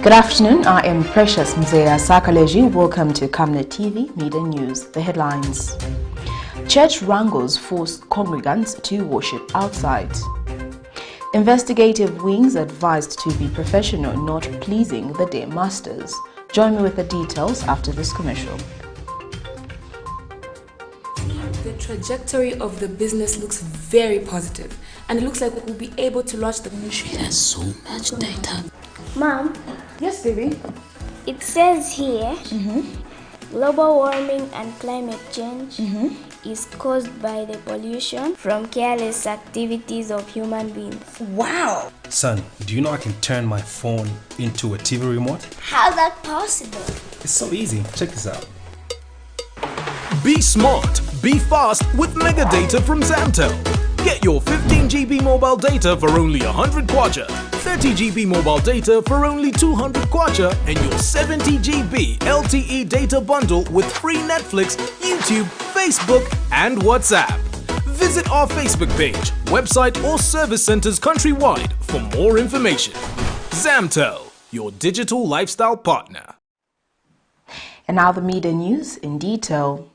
Good afternoon, I am Precious Mzea CLERGY. Welcome to Camnet TV Midday News. The headlines. Church wrangles force congregants to worship outside. Investigative wings advised to be professional, not pleasing the day masters. Join me with the details after this commercial. The trajectory of the business looks very positive, and it looks like we'll be able to launch the She has so much data. Mom? Yes, baby? It says here, global warming and climate change is caused by the pollution from careless activities of human beings. Wow! Son, do you know I can turn my phone into a TV remote? How's that possible? It's so easy. Check this out. Be smart, be fast with mega data from Zamtel. Get your 15 GB mobile data for only 100 kwacha, 30 GB mobile data for only 200 kwacha, and your 70 GB LTE data bundle with free Netflix, YouTube, Facebook, and WhatsApp. Visit our Facebook page, website, or service centers countrywide for more information. Zamtel, your digital lifestyle partner. And now the media news in detail.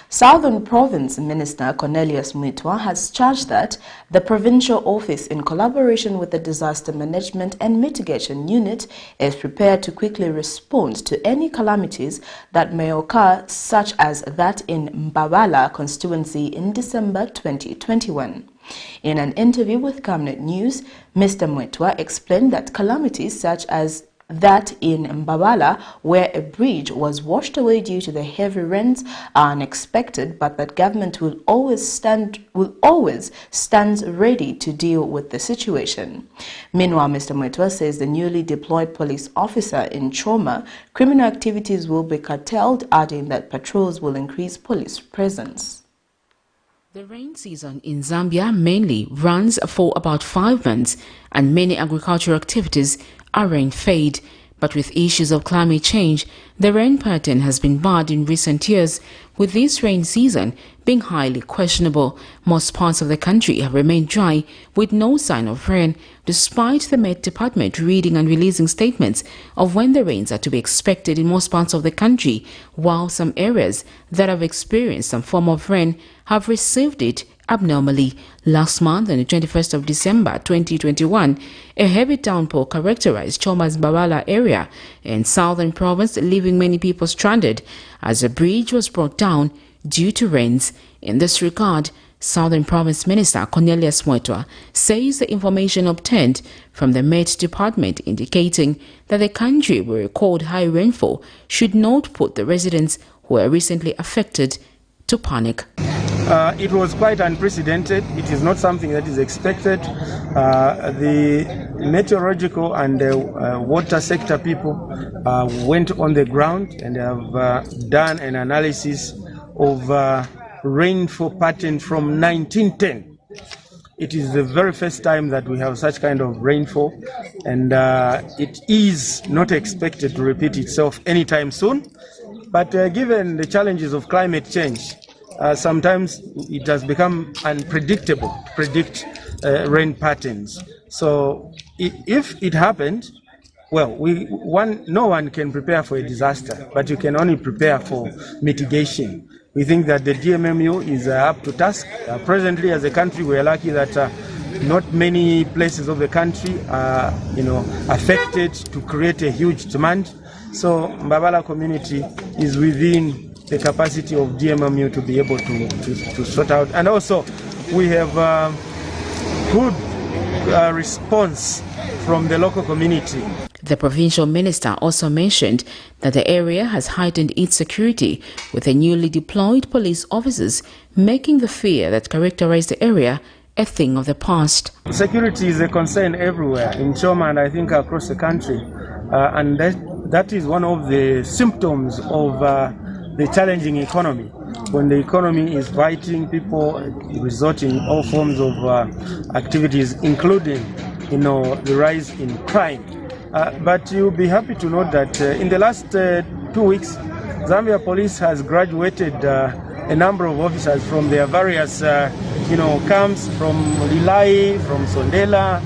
Southern Province Minister Cornelius Mwitwa has charged that the provincial office, in collaboration with the Disaster Management and Mitigation Unit, is prepared to quickly respond to any calamities that may occur, such as that in Mbabala constituency in December 2021. In an interview with Camnet News, Mr. Mwitwa explained that calamities such as that in Mbabala, where a bridge was washed away due to the heavy rains, are unexpected, but that government will always stand ready to deal with the situation. Meanwhile, Mr. Mwitwa says the newly deployed police officer in Choma, criminal activities will be curtailed, adding that patrols will increase police presence. The rain season in Zambia mainly runs for about 5 months, and many agricultural activities are rain-fed. But with issues of climate change, the rain pattern has been bad in recent years, with this rain season being highly questionable. Most parts of the country have remained dry, with no sign of rain, despite the Met Department reading and releasing statements of when the rains are to be expected in most parts of the country, while some areas that have experienced some form of rain have received it abnormally. Last month, on the 21st of December 2021, a heavy downpour characterized Choma's Mbabala area in Southern Province, leaving many people stranded as a bridge was brought down due to rains. In this regard, Southern Province Minister Cornelius Mwitwa says the information obtained from the Met Department indicating that the country will record high rainfall should not put the residents who were recently affected to panic. It was quite unprecedented. It is not something that is expected. The meteorological and water sector people went on the ground and have done an analysis of rainfall pattern from 1910. It is the very first time that we have such kind of rainfall, and it is not expected to repeat itself anytime soon. But given the challenges of climate change, sometimes it has become unpredictable to predict rain patterns. So if it happened, well, no one can prepare for a disaster, but you can only prepare for mitigation. We think that the DMMU is up to task. Presently, as a country, we are lucky that not many places of the country are, affected to create a huge demand. So Mbabala community is within the capacity of DMMU to be able to sort out. And also, we have good response from the local community. The provincial minister also mentioned that the area has heightened its security, with the newly deployed police officers making the fear that characterized the area a thing of the past. Security is a concern everywhere in Choma and I think across the country. And that is one of the symptoms of the challenging economy. When the economy is fighting, people resort in all forms of activities, including, the rise in crime. But you'll be happy to note that in the last 2 weeks, Zambia Police has graduated a number of officers from their various, camps, from Lilai, from Sondela,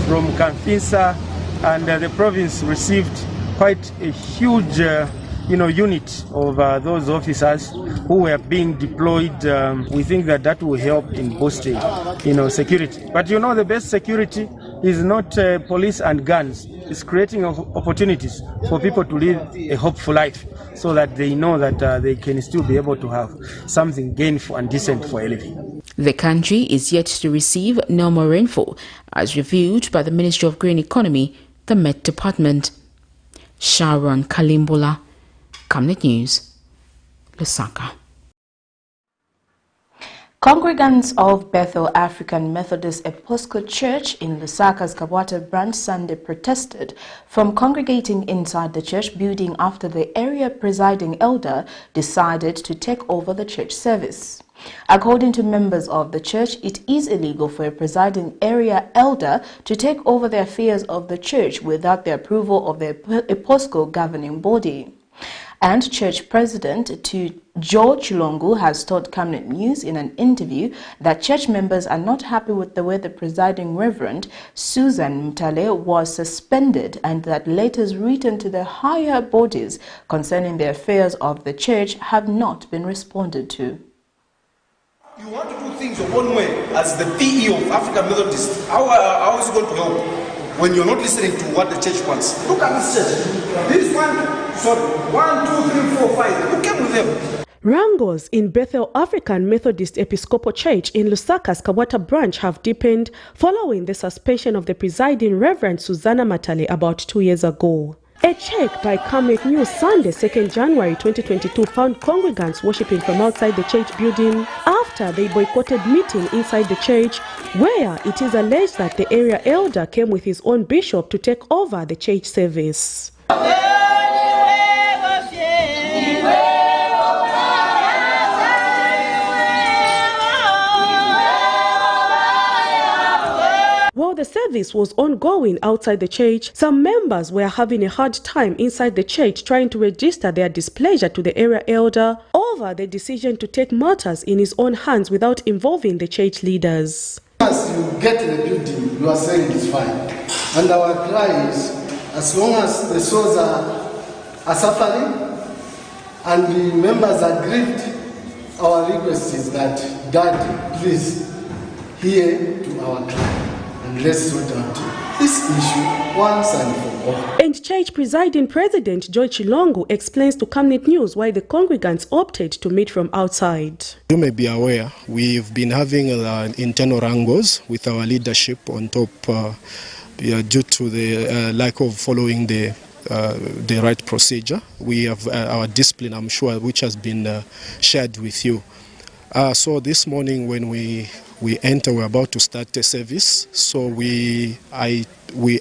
from Kamfinsa, and the province received quite a huge unit of those officers who were being deployed. We think that will help in boosting security. But the best security is not police and guns. It's creating opportunities for people to live a hopeful life, so that they know that they can still be able to have something gainful and decent for a living. The country is yet to receive normal rainfall, as reviewed by the Ministry of Green Economy, the Met Department. Sharon Kalimbola, Camnet News, Lusaka. Congregants of Bethel African Methodist Episcopal Church in Lusaka's Kabwata branch Sunday protested from congregating inside the church building after the area presiding elder decided to take over the church service. According to members of the church, it is illegal for a presiding area elder to take over the affairs of the church without the approval of the Episcopal governing body. And Church President Joe Chilongu has told Camnet News in an interview that church members are not happy with the way the presiding Reverend Susan Mtale was suspended, and that letters written to the higher bodies concerning the affairs of the church have not been responded to. You want to do things your own way as the PE of African Methodist. How is it going to help when you're not listening to what the church wants? Look at this church. This 1, 2, 3, 4, 5. Who came with them? Wrangles in Bethel African Methodist Episcopal Church in Lusaka's Kabwata branch have deepened following the suspension of the presiding Reverend Susanna Matale about 2 years ago. A check by Camnet News Sunday, 2nd January 2022 found congregants worshipping from outside the church building after they boycotted meeting inside the church, where it is alleged that the area elder came with his own bishop to take over the church service. While the service was ongoing outside the church, some members were having a hard time inside the church trying to register their displeasure to the area elder over the decision to take matters in his own hands without involving the church leaders. As you get to the building, you are saying it's fine. And our cry is, as long as the souls are suffering and the members are grieved, our request is that God, please hear to our cry. And let's sort out this issue once and for all. And church presiding President Joy Chilongu explains to Camnet News why the congregants opted to meet from outside. You may be aware, we've been having internal wrangles with our leadership on top due to the lack of following the right procedure. We have our discipline, I'm sure, which has been shared with you. So this morning when we enter, we're about to start a service. So we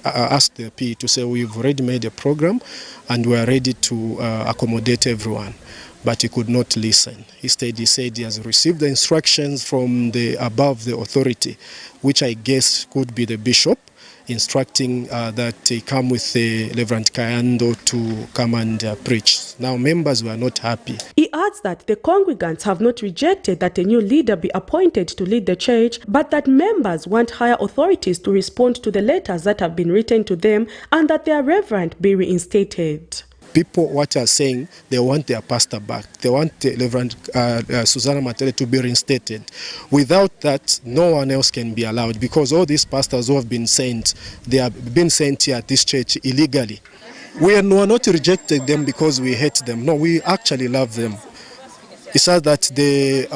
asked the PE to say we've already made a program and we're ready to accommodate everyone. But he could not listen. Instead, he said he has received the instructions from above the authority, which I guess could be the bishop, instructing that he come with Reverend Kayando to come and preach. Now, members were not happy. He adds that the congregants have not rejected that a new leader be appointed to lead the church, but that members want higher authorities to respond to the letters that have been written to them and that their reverend be reinstated. People what are saying, they want their pastor back. They want Reverend Susanna Matale to be reinstated. Without that, no one else can be allowed, because all these pastors who have been sent, they have been sent here at this church illegally. We are not rejecting them because we hate them. No, we actually love them. It's just that the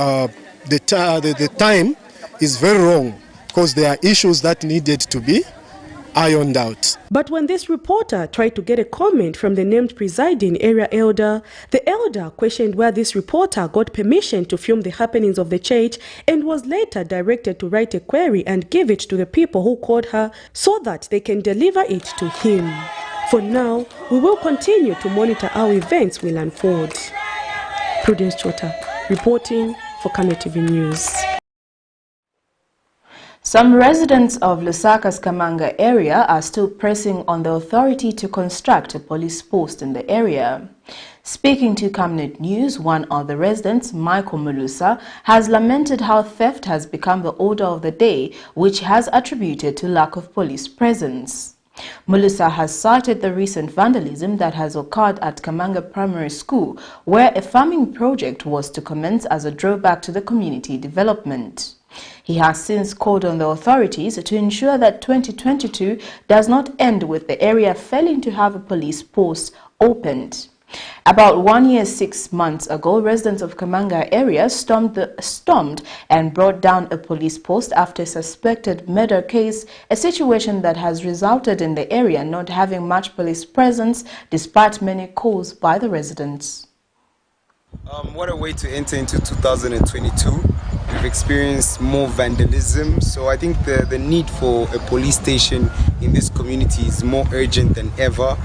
time is very wrong, because there are issues that needed to be ironed out. But when this reporter tried to get a comment from the named presiding area elder, the elder questioned where this reporter got permission to film the happenings of the church and was later directed to write a query and give it to the people who called her so that they can deliver it to him. For now, we will continue to monitor how events will unfold. Prudence Chota, reporting for Camnet TV News. Some residents of Lusaka's Kamanga area are still pressing on the authority to construct a police post in the area. Speaking to Camnet News, one of the residents, Michael Mulusa, has lamented how theft has become the order of the day, which has attributed to lack of police presence. Mulusa has cited the recent vandalism that has occurred at Kamanga Primary School, where a farming project was to commence as a drawback to the community development. He has since called on the authorities to ensure that 2022 does not end with the area failing to have a police post opened. About 1 year, 6 months ago, residents of Kamanga area stormed and brought down a police post after a suspected murder case, a situation that has resulted in the area not having much police presence despite many calls by the residents. What a way to enter into 2022. We've experienced more vandalism, so I think the need for a police station in this community is more urgent than ever.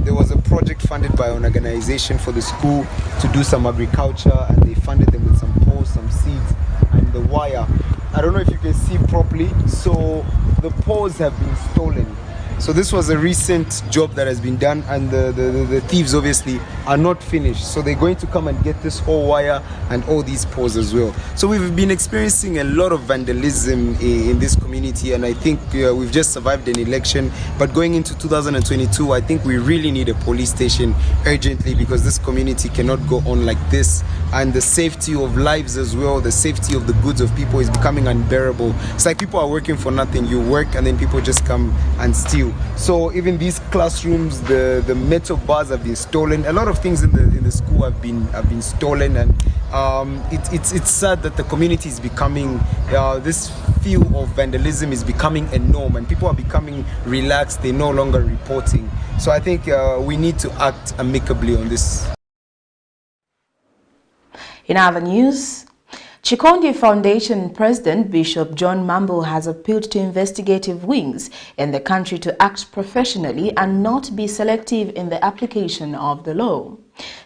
There was a project funded by an organization for the school to do some agriculture, and they funded them with some poles, some seeds, and the wire. I don't know if you can see properly, so the poles have been stolen. So this was a recent job that has been done, and the thieves obviously are not finished. So they're going to come and get this whole wire and all these poles as well. So we've been experiencing a lot of vandalism in this community, and I think we've just survived an election. But going into 2022, I think we really need a police station urgently, because this community cannot go on like this. And the safety of lives as well, the safety of the goods of people is becoming unbearable. It's like people are working for nothing. You work and then people just come and steal. So even these classrooms, the metal bars have been stolen. A lot of things in the school have been stolen, and it's sad that the community is becoming this feel of vandalism is becoming a norm, and people are becoming relaxed. They're no longer reporting. So I think we need to act amicably on this. In other news, Chikondi Foundation President Bishop John Mambo has appealed to investigative wings in the country to act professionally and not be selective in the application of the law.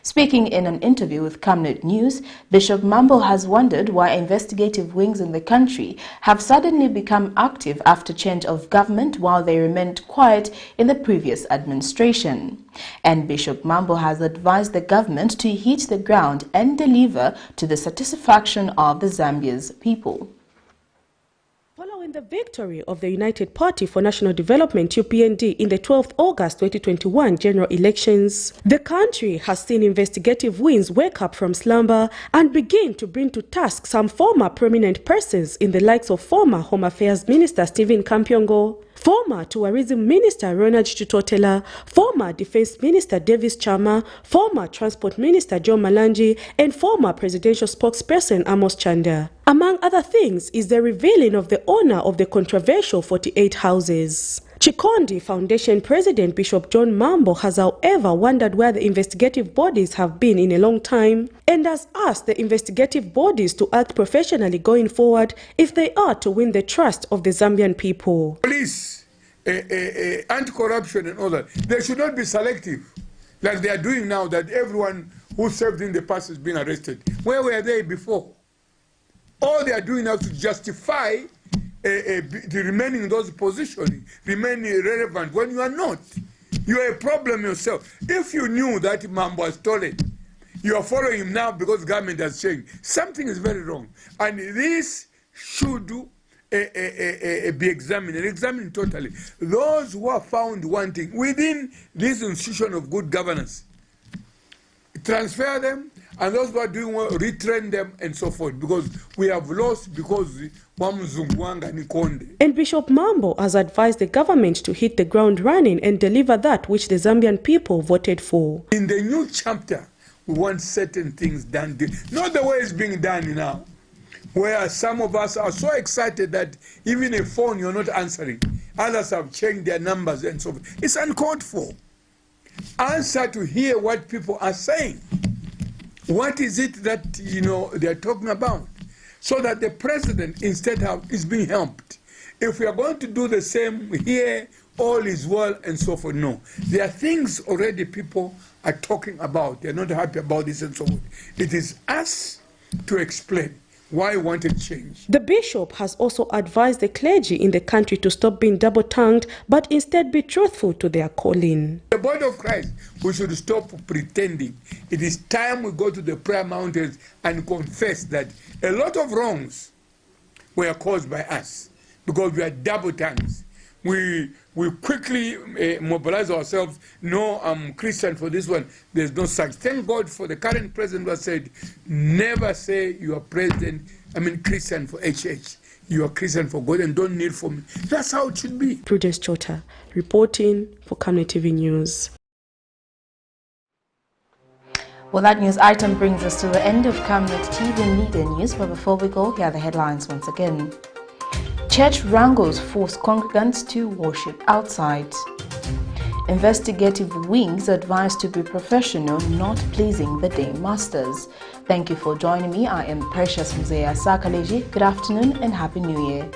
Speaking in an interview with Camnet News, Bishop Mambo has wondered why investigative wings in the country have suddenly become active after change of government while they remained quiet in the previous administration. And Bishop Mambo has advised the government to hit the ground and deliver to the satisfaction of the Zambia's people. Following the victory of the United Party for National Development UPND in the 12th August 2021 general elections, the country has seen investigative wings wake up from slumber and begin to bring to task some former prominent persons in the likes of former Home Affairs Minister Stephen Kampyongo, former Tourism Minister Ronald Chitotela, former Defense Minister Davis Chama, former Transport Minister John Malanji, and former Presidential Spokesperson Amos Chanda. Among other things is the revealing of the owner of the controversial 48 houses. Chikondi Foundation President Bishop John Mambo has however wondered where the investigative bodies have been in a long time, and has asked the investigative bodies to act professionally going forward if they are to win the trust of the Zambian people. Police, anti-corruption and all that, they should not be selective like they are doing now, that everyone who served in the past has been arrested. Where were they before? All they are doing now to justify the remaining in those positions, remaining relevant when you are not. You are a problem yourself. If you knew that Mambo was stolen, you are following him now because government has changed. Something is very wrong. And this should be examined totally. Those who are found wanting within this institution of good governance, transfer them, and those who are doing well, retrain them and so forth, because we have lost because and Bishop Mambo has advised the government to hit the ground running and deliver that which the Zambian people voted for. In the new chapter, we want certain things done, not the way it's being done now, where some of us are so excited that even a phone you're not answering. Others have changed their numbers and so forth. It's uncalled for. Answer to hear what people are saying. What is it that they're talking about? So that the president instead is being helped. If we are going to do the same here, all is well and so forth. No. There are things already people are talking about. They're not happy about this and so forth. It is us to explain why we wanted change. The bishop has also advised the clergy in the country to stop being double-tongued, but instead be truthful to their calling. The body of Christ, we should stop pretending. It is time we go to the prayer mountains and confess that a lot of wrongs were caused by us because we are double-tongues. we quickly mobilize ourselves. No, I'm Christian for this one. There's no such. Thank God for the current president who has said, never say you are Christian for HH. You are Christian for God and don't kneel for me. That's how it should be. Prudence Chota, reporting for Camnet TV News. Well, that news item brings us to the end of Camnet TV Media News, but before we go, here are the headlines once again. Church wrangles force congregants to worship outside. Investigative wings advised to be professional, not pleasing the day masters. Thank you for joining me. I am Precious Mzea Sakaleji. Good afternoon and Happy New Year.